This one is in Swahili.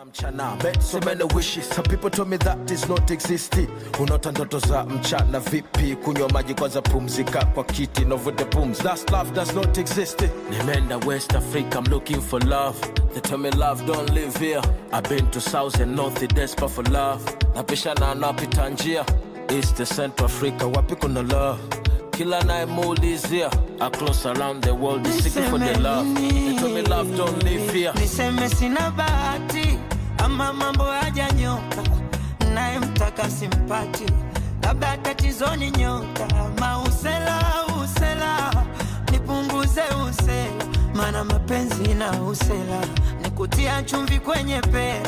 Mchana, made so many wishes. Some people told me that is not existing. Unaota ndoto za mchana vipi? Kunywa maji kwanza, pumzika kwa kiti, no vuta pumzi. That's love does not exist. Nimeenda West Africa, I'm looking for love. They tell me love don't live here. I've been to South and North, desperate for love. Napishana napita njia, East to Central Africa, wapi kuna love? Kila nayemuulizia, across around the world is seeking for the love. They tell me love don't live here. Niseme sina bahati ama mambo hajanyoka, naye mtaka simpati, labda tatizo ni nyota. Usela nipunguze usela, maana mapenzi na usela nikutia chumvi kwenye pea.